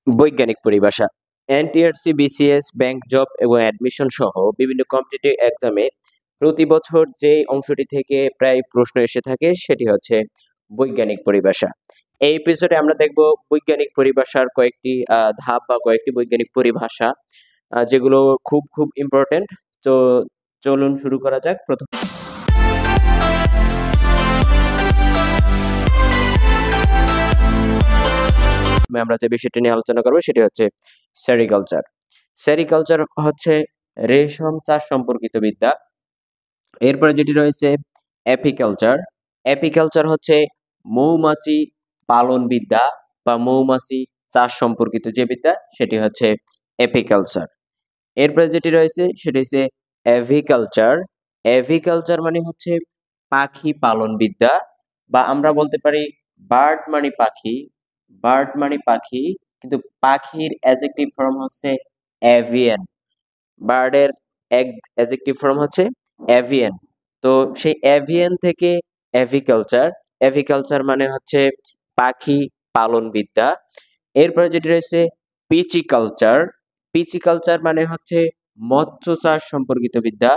বৈজ্ঞানিক পরিভাষা। NTRC, BCS, bank job এবং অ্যাডমিশন সহ বিভিন্ন কম্পিটিটিভ এক্সামে প্রতি বছর যে অংশটি থেকে প্রায় প্রশ্ন এসে থাকে সেটি হচ্ছে বৈজ্ঞানিক পরিভাষা। এই এপিসোডে আমরা দেখব বৈজ্ঞানিক পরিভাষার কয়েকটি ধাপ বা কয়েকটি বৈজ্ঞানিক পরিভাষা যেগুলো খুব খুব ইম্পর্টেন্ট। তো চলুন শুরু করা যাক। প্রথমে আমরা যে বিষয়টি নিয়ে আলোচনা করবো সেটি হচ্ছে সেরিকালচার। সেরিকালচার হচ্ছে রেশম চাষ সম্পর্কিত বিদ্যা। এরপরে যেটি রয়েছে এপিকালচার। এপিকালচার হচ্ছে মৌমাছি পালন বিদ্যা বা মৌমাছি চাষ সম্পর্কিত যে বিদ্যা সেটি হচ্ছে এপিকালচার। এরপরে যেটি রয়েছে সেটি হচ্ছে এভিকালচার। এভিকালচার মানে হচ্ছে পাখি পালন বিদ্যা, বা আমরা বলতে পারি বার্ড মানে পাখি। বার্ড মানে পাখি, কিন্তু পাখির অ্যাডজেক্টিভ ফর্ম হচ্ছে এভিয়ান। বার্ডের অ্যাডজেক্টিভ ফর্ম হচ্ছে এভিয়ান। তো সেই এভিয়ান থেকে এভিকালচার। এভিকালচার মানে হচ্ছে পাখি পালন বিদ্যা। এরপরে যেটি রয়েছে পিচিকালচার। পিচিকালচার মানে হচ্ছে মৎস্য চাষ সম্পর্কিত বিদ্যা।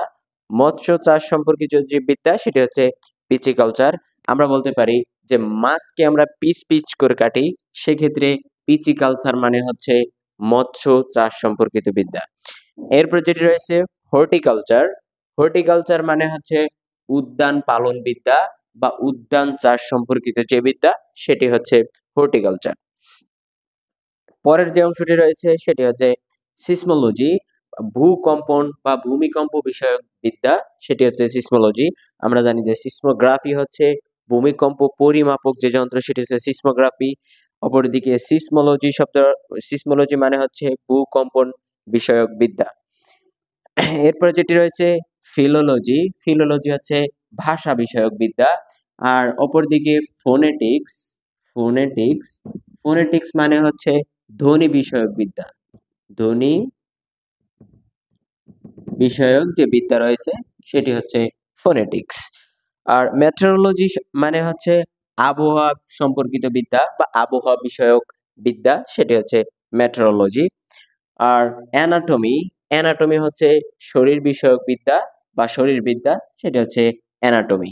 মৎস্য চাষ সম্পর্কিত যে বিদ্যা সেটি হচ্ছে পিচিকালচার। আমরা বলতে পারি যে মাছকে আমরা পিচ পিচ করে কাটি, সেক্ষেত্রে পিচিকালচার মানে হচ্ছে মৎস্য চাষ সম্পর্কিত বিদ্যা। এরপর যেটি রয়েছে হর্টিকালচার। হর্টিকালচার মানে হচ্ছে উদ্যান পালন বিদ্যা বা উদ্যান চাষ সম্পর্কিত যে বিদ্যা সেটি হচ্ছে হর্টিকালচার। পরের যে অংশটি রয়েছে সেটি হচ্ছে সিসমোলজি। ভূকম্পন বা ভূমিকম্প বিষয়ক বিদ্যা, সেটি হচ্ছে সিসমোলজি। আমরা জানি যে সিসমোগ্রাফি হচ্ছে ভূমিকম্প পরিমাপক যে যন্ত্র, সেটি হচ্ছে সিসমোগ্রাফি। অপরদিকে সিসমোলজি মানে হচ্ছে ভূকম্পন বিষয়ক বিদ্যা। এরপরে যেটি রয়েছে ফিলোলজি। ফিলোলজি হচ্ছে ভাষা বিষয়ক বিদ্যা। আর অপরদিকে ফোনেটিক্স। ফোনেটিক্স ফোনেটিক্স মানে হচ্ছে ধ্বনি বিষয়ক বিদ্যা। ধ্বনি বিষয়ক যে বিদ্যা রয়েছে সেটি হচ্ছে ফোনেটিক্স। আর মেট্রোলজি মানে হচ্ছে আবহাওয়া সম্পর্কিত বিদ্যা বা আবহাওয়া বিষয়ক বিদ্যা, সেটি হচ্ছে মেট্রোলজি। আর অ্যানাটমি। অ্যানাটমি হচ্ছে শরীর বিষয়ক বিদ্যা বা শরীরবিদ্যা, সেটা হচ্ছে অ্যানাটমি।